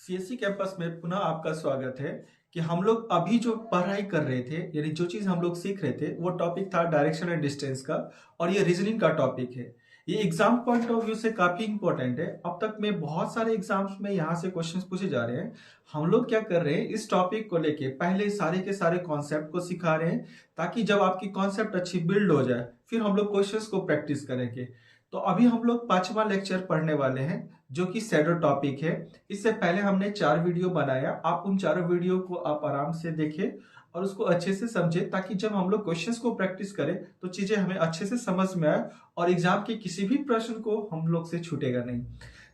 CSC campus में पुनः आपका स्वागत है कि हम लोग अभी जो पढ़ाई कर रहे थे यानी जो चीज़ हम लोग सीख रहे थे वो टॉपिक था डायरेक्शन एंड डिस्टेंस का। और ये रीजनिंग का टॉपिक है। ये एग्जाम पॉइंट ऑफ व्यू से काफ़ी इंपॉर्टेंट है। अब तक में बहुत सारे एग्जाम्स में यहाँ से क्वेश्चंस पूछे जा रहे हैं। हम लोग क्या कर रहे हैं, इस टॉपिक को लेके पहले सारे के सारे कॉन्सेप्ट को सिखा रहे हैं ताकि जब आपकी कॉन्सेप्ट अच्छी बिल्ड हो जाए फिर हम लोग क्वेश्चंस को प्रैक्टिस करेंगे। तो अभी हम लोग 5वां लेक्चर पढ़ने वाले हैं जो कि शैडो टॉपिक है। इससे पहले हमने 4 वीडियो बनाया, आप उन चारों वीडियो को आप आराम से देखें और उसको अच्छे से समझें ताकि जब हम लोग क्वेश्चंस को प्रैक्टिस करें तो चीजें हमें अच्छे से समझ में आए और एग्जाम के किसी भी प्रश्न को हम लोग से छूटेगा नहीं।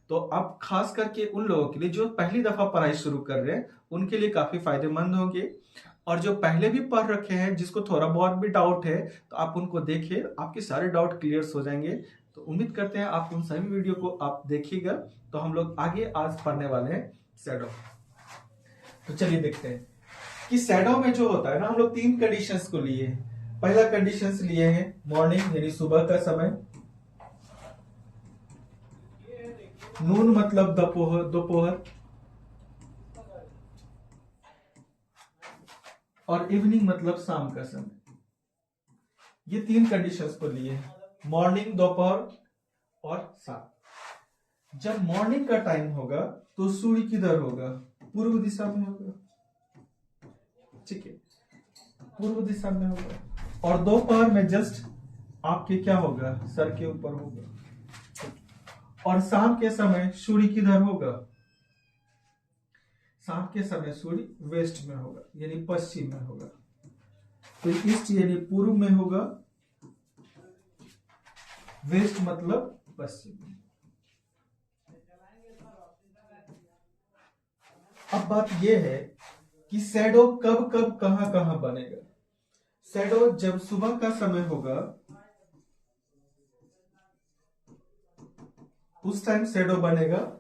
तो अब खास करके उन लोगों के लिए जो पहली दफा पढ़ाई शुरू कर रहे हैं उनके लिए काफी फायदेमंद होंगे। और जो पहले भी पढ़ रखे हैं जिसको थोड़ा बहुत भी डाउट है तो आप उनको देखिए, आपके सारे डाउट क्लियर हो जाएंगे। तो उम्मीद करते हैं आप उन सभी वीडियो को आप देखिएगा। तो हम लोग आगे आज पढ़ने वाले हैं शैडो। तो चलिए देखते हैं कि शैडो में जो होता है ना, हम लोग 3 कंडीशंस को लिए हैं। पहला कंडीशंस लिए हैं मॉर्निंग यानी सुबह का समय, नून मतलब दोपहर, और इवनिंग मतलब शाम का समय। ये 3 कंडीशंस को लिए हैं, मॉर्निंग, दोपहर और शाम। जब मॉर्निंग का टाइम होगा तो सूर्य किधर होगा? पूर्व दिशा में होगा। ठीक है, पूर्व दिशा में होगा। और दोपहर में जस्ट आपके क्या होगा? सर के ऊपर होगा। और शाम के समय सूर्य किधर होगा? शाम के समय सूर्य वेस्ट में होगा यानी पश्चिम में होगा। तो ईस्ट यानी पूर्व में होगा, वेस्ट मतलब पश्चिम। अब बात यह है कि शैडो कब कब कहां कहां बनेगा। शैडो जब सुबह का समय होगा उस टाइम शैडो बनेगा।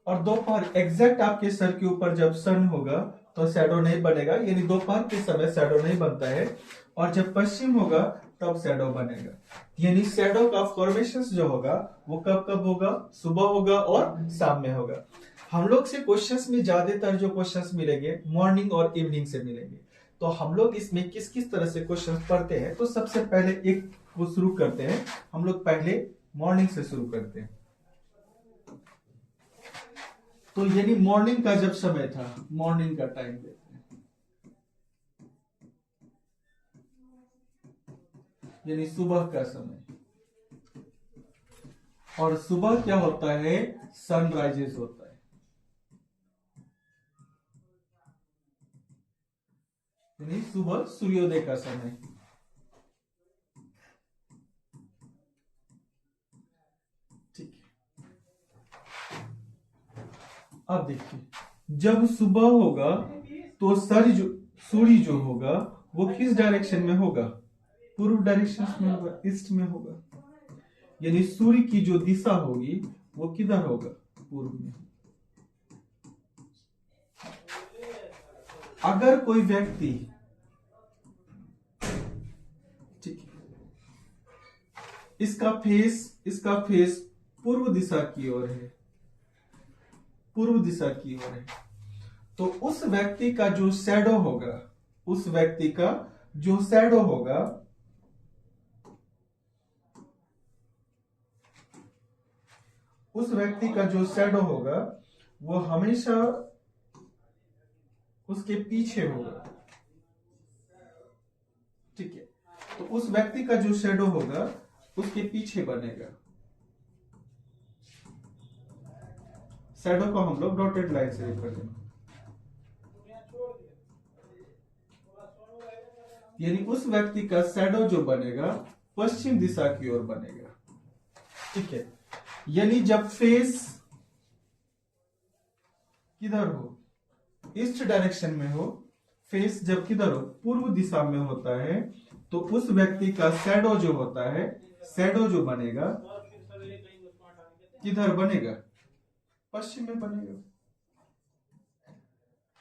और दोपहर एग्जैक्ट आपके सर के ऊपर जब सन होगा तो शैडो नहीं बनेगा, यानी दोपहर के समय शैडो नहीं बनता है। और जब पश्चिम होगा तब शैडो बनेगा। यानी शैडो का फॉर्मेशन जो होगा वो कब कब होगा? सुबह होगा और शाम में होगा। हम लोग से क्वेश्चंस में ज्यादातर जो क्वेश्चंस मिलेंगे मॉर्निंग और इवनिंग से मिलेंगे। तो हम लोग इसमें किस किस तरह से क्वेश्चंस पढ़ते हैं, तो सबसे पहले एक को शुरू करते हैं। हम लोग पहले मॉर्निंग से शुरू करते हैं। तो यानी मॉर्निंग का जब समय था, मॉर्निंग का टाइम देते हैं, यानी सुबह का समय। और सुबह क्या होता है? सनराइजेस होता है। यानी सुबह सूर्योदय का समय। ठीक है, अब देखिए जब सुबह होगा तो सूर्य जो होगा वो किस डायरेक्शन में होगा? पूर्व डायरेक्शन में होगा, ईस्ट में होगा। यानी सूर्य की जो दिशा होगी वो किधर होगा? पूर्व में। अगर कोई व्यक्ति, ठीक है, इसका फेस पूर्व दिशा की ओर है, पूर्व दिशा की ओर है, तो उस व्यक्ति का जो शैडो होगा, उस व्यक्ति का जो शैडो होगा उस व्यक्ति का जो शैडो होगा वो हमेशा उसके पीछे होगा। ठीक है, तो उस व्यक्ति का जो शैडो होगा उसके पीछे बनेगा। शैडो को हम लोग डॉटेड लाइन से रिप्रेजेंट, यानी उस व्यक्ति का शैडो जो बनेगा पश्चिम दिशा की ओर बनेगा। ठीक है, यानी जब फेस किधर हो? ईस्ट डायरेक्शन में हो। फेस जब किधर हो? पूर्व दिशा में होता है, तो उस व्यक्ति का शैडो जो होता है, शैडो जो बनेगा किधर बनेगा? पश्चिम में बनेगा।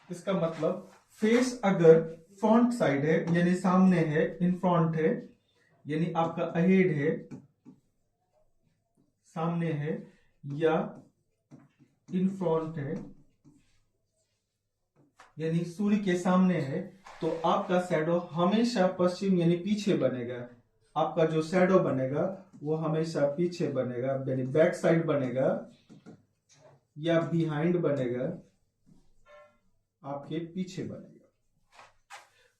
इसका मतलब फेस अगर फ्रंट साइड है यानी सामने है, इन फ्रंट है, यानी आपका अहेड है, सामने है, या इन फ्रंट है, यानी सूर्य के सामने है, तो आपका शैडो हमेशा पश्चिम यानी पीछे बनेगा। आपका जो शैडो बनेगा वो हमेशा पीछे बनेगा, यानी बैक साइड बनेगा या बिहाइंड बनेगा, आपके पीछे बनेगा।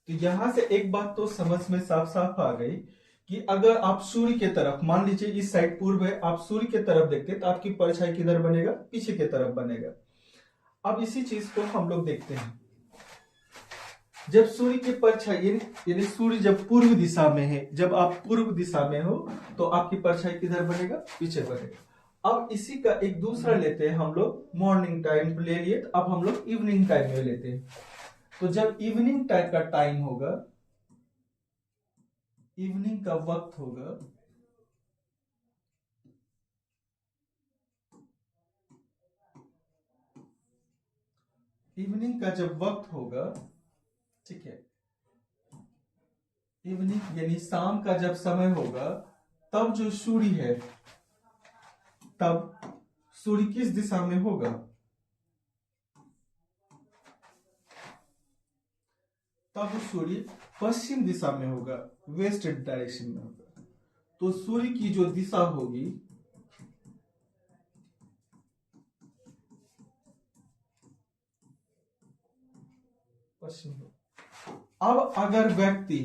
तो यहां से एक बात तो समझ में साफ साफ आ गई कि अगर आप सूर्य के तरफ, मान लीजिए इस साइड पूर्व है, आप सूर्य के तरफ देखते तो आपकी परछाई किधर बनेगा, पीछे की तरफ बनेगा। अब इसी चीज को हम लोग देखते हैं, जब सूर्य की परछाई यानी सूर्य जब पूर्व दिशा में है, जब आप पूर्व दिशा में हो तो आपकी परछाई किधर बनेगा, पीछे बनेगा। अब इसी का एक दूसरा लेते हैं हम लोग, मॉर्निंग टाइम ले लिए, तो अब हम लोग इवनिंग टाइम में लेते हैं। तो जब इवनिंग टाइम का टाइम होगा, इवनिंग का वक्त होगा, इवनिंग का जब वक्त होगा, ठीक है, इवनिंग यानी शाम का जब समय होगा, तब जो सूर्य है, तब सूर्य किस दिशा में होगा, तब सूर्य पश्चिम दिशा में होगा, वेस्ट डायरेक्शन में होगा। तो सूर्य की जो दिशा होगी, पश्चिम। अब अगर व्यक्ति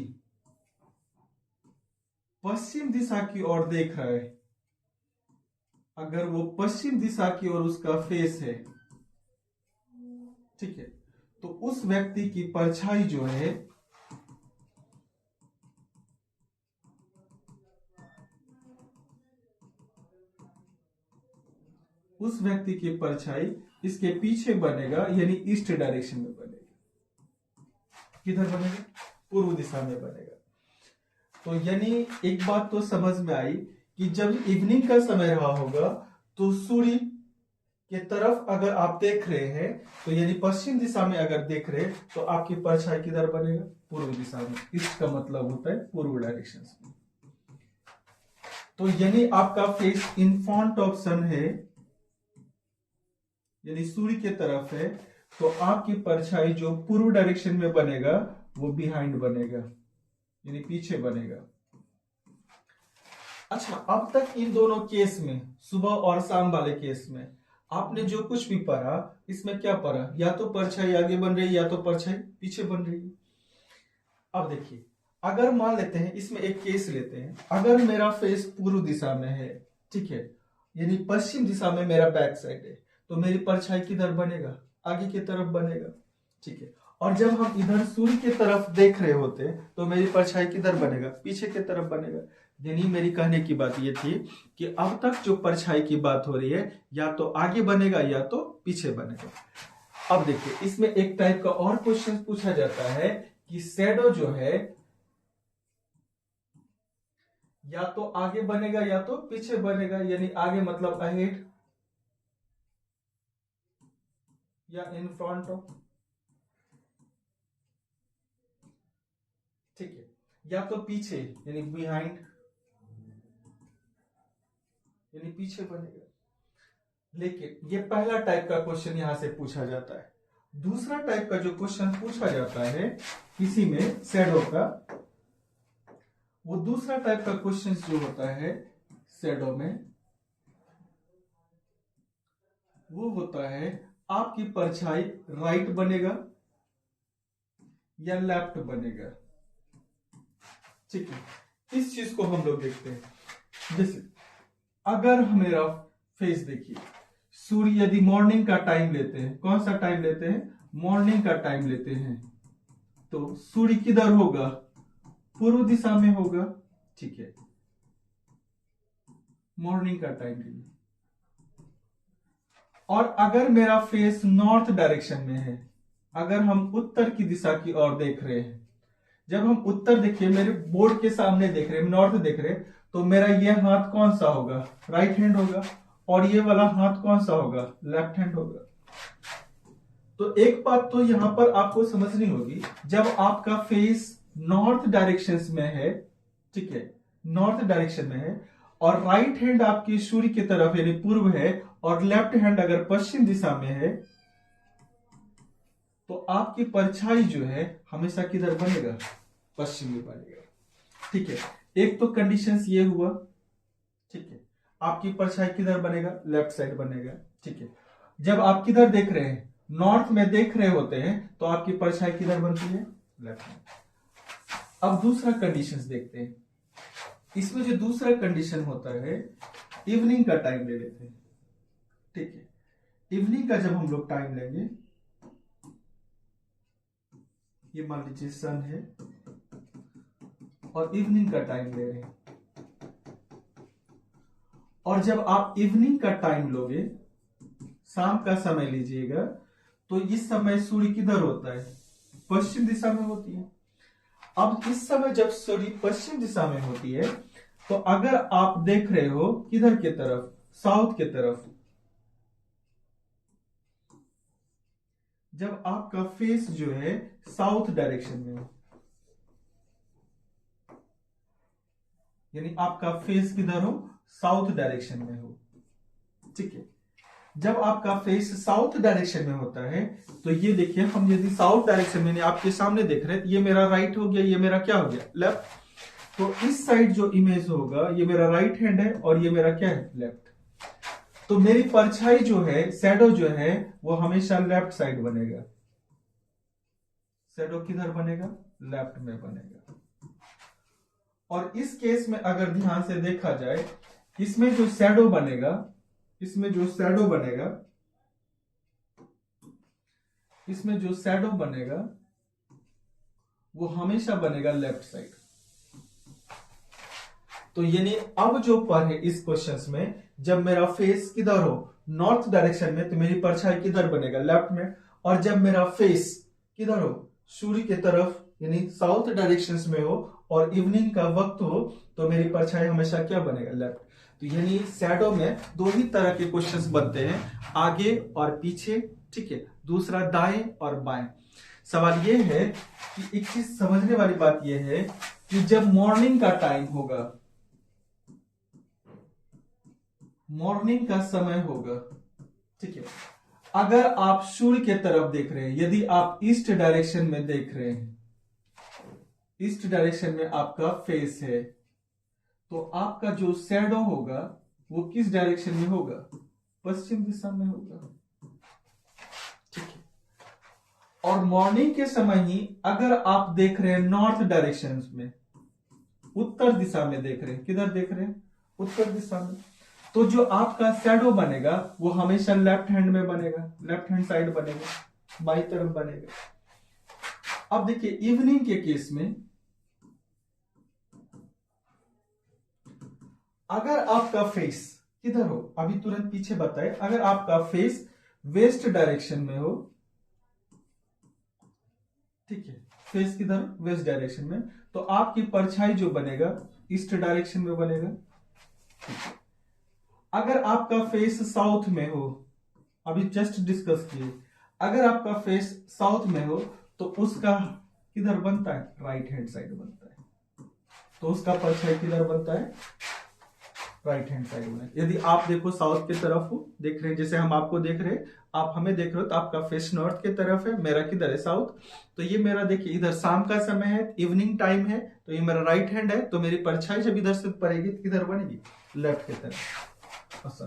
पश्चिम दिशा की ओर देख रहा है, अगर वो पश्चिम दिशा की ओर उसका फेस है, ठीक है, तो उस व्यक्ति की परछाई जो है, उस व्यक्ति की परछाई इसके पीछे बनेगा, यानी ईस्ट डायरेक्शन में बनेगा। किधर बनेगा, पूर्व दिशा में बनेगा। तो यानी एक बात तो समझ में आई कि जब इवनिंग का समय रहा होगा तो सूर्य के तरफ अगर आप देख रहे हैं, तो यानी पश्चिम दिशा में अगर देख रहे हैं, तो आपकी परछाई किधर बनेगा, पूर्व दिशा में। इसका मतलब होता है पूर्व डायरेक्शन में। तो यानी आपका फेस इन फ्रंट ऑफ सन है, यानी सूर्य के तरफ है, तो आपकी परछाई जो पूर्व डायरेक्शन में बनेगा वो बिहाइंड बनेगा, यानी पीछे बनेगा। अच्छा, अब तक इन दोनों केस में, सुबह और शाम वाले केस में, आपने जो कुछ भी पढ़ा, इसमें क्या पढ़ा, या तो परछाई आगे बन रही है या तो परछाई पीछे बन रही है। अब देखिए, अगर मान लेते हैं, इसमें एक केस लेते हैं, अगर मेरा फेस पूर्व दिशा में है, ठीक है, यानी पश्चिम दिशा में मेरा बैक साइड है, तो मेरी परछाई किधर बनेगा, आगे की तरफ बनेगा, ठीक है। और जब हम इधर सूर्य की तरफ देख रहे होते हैं, तो मेरी परछाई किधर बनेगा, पीछे की तरफ बनेगा। यानी मेरी कहने की बात ये थी कि अब तक जो परछाई की बात हो रही है, या तो आगे बनेगा या तो पीछे बनेगा। अब देखिए, इसमें एक टाइप का और क्वेश्चन पूछा जाता है कि शैडो जो है या तो आगे बनेगा या तो पीछे बनेगा, यानी आगे मतलब अहेड या इन फ्रंट ऑफ, ठीक है, या तो पीछे यानी बिहाइंड, यानी पीछे बनेगा। लेकिन ये पहला टाइप का क्वेश्चन यहां से पूछा जाता है। दूसरा टाइप का जो क्वेश्चन पूछा जाता है किसी में शैडो का, वो दूसरा टाइप का क्वेश्चन जो होता है शैडो में, वो होता है आपकी परछाई राइट बनेगा या लेफ्ट बनेगा, ठीक है। इस चीज को हम लोग देखते हैं। जैसे अगर मेरा फेस देखिए, सूर्य यदि मॉर्निंग का टाइम लेते हैं, कौन सा टाइम लेते हैं, मॉर्निंग का टाइम लेते हैं, तो सूर्य किधर होगा, पूर्व दिशा में होगा, ठीक है, मॉर्निंग का टाइम लिए। और अगर मेरा फेस नॉर्थ डायरेक्शन में है, अगर हम उत्तर की दिशा की ओर देख रहे हैं, जब हम उत्तर देखिए, मेरे बोर्ड के सामने देख रहे हैं, नॉर्थ देख रहे हैं, तो मेरा ये हाथ कौन सा होगा, राइट हैंड होगा, और ये वाला हाथ कौन सा होगा, लेफ्ट हैंड होगा। तो एक बात तो यहां पर आपको समझनी होगी, जब आपका फेस नॉर्थ डायरेक्शन में है, ठीक है, नॉर्थ डायरेक्शन में है, और राइट हैंड आपकी सूर्य की तरफ यानी पूर्व है, और लेफ्ट हैंड अगर पश्चिम दिशा में है, तो आपकी परछाई जो है हमेशा किधर बनेगा, पश्चिम में बनेगा। ठीक है, एक तो कंडीशंस ये हुआ। ठीक है, आपकी परछाई किधर बनेगा, लेफ्ट साइड बनेगा। ठीक है, जब आप किधर देख रहे हैं, नॉर्थ में देख रहे होते हैं, तो आपकी परछाई किधर बनती है, लेफ्ट में। अब दूसरा कंडीशंस देखते हैं। इसमें जो दूसरा कंडीशन होता है, इवनिंग का टाइम ले लेते हैं। ठीक है, इवनिंग का जब हम लोग टाइम लेंगे, ये मान लीजिए सन है और इवनिंग का टाइम ले रहे हैं, और जब आप इवनिंग का टाइम लोगे, शाम का समय लीजिएगा, तो इस समय सूर्य किधर होता है, पश्चिम दिशा में होती है। अब इस समय जब सूर्य पश्चिम दिशा में होती है, तो अगर आप देख रहे हो किधर के तरफ, साउथ के तरफ, जब आपका फेस जो है साउथ डायरेक्शन में हो, यानी आपका फेस किधर हो, साउथ डायरेक्शन में हो। ठीक है, जब आपका फेस साउथ डायरेक्शन में होता है, तो ये देखिए, हम यदि साउथ डायरेक्शन में आपके सामने देख रहे हैं, तो ये मेरा राइट हो गया, ये मेरा क्या हो गया, लेफ्ट। तो इस साइड जो इमेज होगा, ये मेरा राइट हैंड है और ये मेरा क्या है, लेफ्ट। तो मेरी परछाई जो है, शैडो जो है, वो हमेशा लेफ्ट साइड बनेगा। शैडो किधर बनेगा, लेफ्ट में बनेगा। और इस केस में अगर ध्यान से देखा जाए, इसमें जो शैडो बनेगा, इसमें जो शैडो बनेगा, इसमें जो शैडो बनेगा, वो हमेशा बनेगा लेफ्ट साइड। तो यानी अब जो पर है इस क्वेश्चंस में, जब मेरा फेस किधर हो, नॉर्थ डायरेक्शन में, तो मेरी परछाई किधर बनेगा, लेफ्ट में। और जब मेरा फेस किधर हो, सूर्य की तरफ, यानी साउथ डायरेक्शंस में हो, और इवनिंग का वक्त हो, तो मेरी परछाई हमेशा क्या बनेगा, लेफ्ट। तो यानी शैडो में दो ही तरह के क्वेश्चंस बनते हैं, आगे और पीछे। ठीक है, दूसरा दाएं और बाएं। सवाल ये है कि एक चीज समझने वाली बात यह है कि जब मॉर्निंग का टाइम होगा, मॉर्निंग का समय होगा, ठीक है, अगर आप सूर्य के तरफ देख रहे हैं, यदि आप ईस्ट डायरेक्शन में देख रहे हैं, ईस्ट डायरेक्शन में आपका फेस है, तो आपका जो शैडो होगा वो किस डायरेक्शन में होगा, पश्चिम दिशा में होगा। ठीक है, और मॉर्निंग के समय ही अगर आप देख रहे हैं नॉर्थ डायरेक्शन में, उत्तर दिशा में देख रहे हैं, किधर देख रहे हैं, उत्तर दिशा में, तो जो आपका शैडो बनेगा वो हमेशा लेफ्ट हैंड में बनेगा, लेफ्ट हैंड साइड बनेगा, बाई तरफ बनेगा। अब देखिए इवनिंग के केस में, अगर आपका फेस किधर हो, अभी तुरंत पीछे बताए, अगर आपका फेस वेस्ट डायरेक्शन में हो, ठीक है, फेस किधर, वेस्ट डायरेक्शन में, तो आपकी परछाई जो बनेगा ईस्ट डायरेक्शन में बनेगा। अगर आपका फेस साउथ में हो, अभी जस्ट डिस्कस किए, अगर आपका फेस साउथ में हो, तो उसका किधर बनता है, राइट हैंड साइड बनता है, तो उसका परछाई किधर बनता है, राइट हैंड साइड में। यदि आप देखो साउथ की तरफ हो, देख रहे हैं, जैसे हम आपको देख रहे हैं, आप हमें देख रहे हो, तो आपका फेस नॉर्थ की तरफ है, मेरा किधर है, साउथ। तो ये मेरा देखिए इधर शाम का समय है, इवनिंग टाइम है, तो ये मेरा राइट हैंड है, तो मेरी परछाई जब इधर से पड़ेगी तो किधर बनेगी, लेफ्ट की तरफ। अच्छा,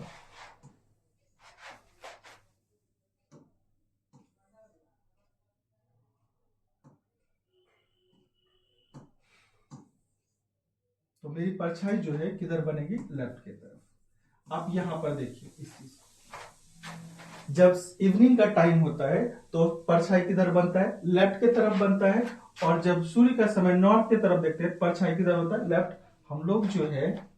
तो मेरी परछाई जो है किधर बनेगी, लेफ्ट की तरफ। आप यहां पर देखिए इस चीज, जब इवनिंग का टाइम होता है तो परछाई किधर बनता है, लेफ्ट की तरफ बनता है, और जब सूर्य का समय नॉर्थ की तरफ देखते हैं, परछाई किधर होता है, लेफ्ट। हम लोग जो है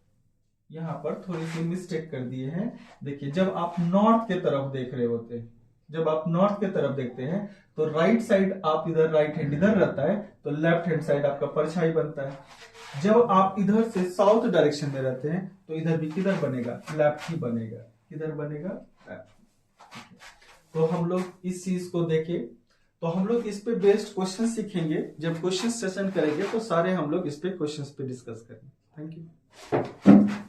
यहां पर थोड़ी सी मिस्टेक कर दिए हैं। देखिए जब आप नॉर्थ की तरफ देख रहे होते हैं, जब आप नॉर्थ की तरफ देखते हैं, तो राइट साइड आप इधर, राइट हैंड इधर रहता है, तो लेफ्ट हैंड साइड आपका परछाई बनता है। जब आप इधर से साउथ डायरेक्शन में रहते हैं, तो इधर भी किधर बनेगा, लेफ्ट ही बनेगा, किधर बनेगा, लेफ्ट। तो हम लोग इस चीज को देखें, तो हम लोग इस पे बेस्ड क्वेश्चन सीखेंगे। जब क्वेश्चन सेशन करेंगे तो सारे हम लोग इस पे क्वेश्चंस पे डिस्कस करेंगे। Thank you.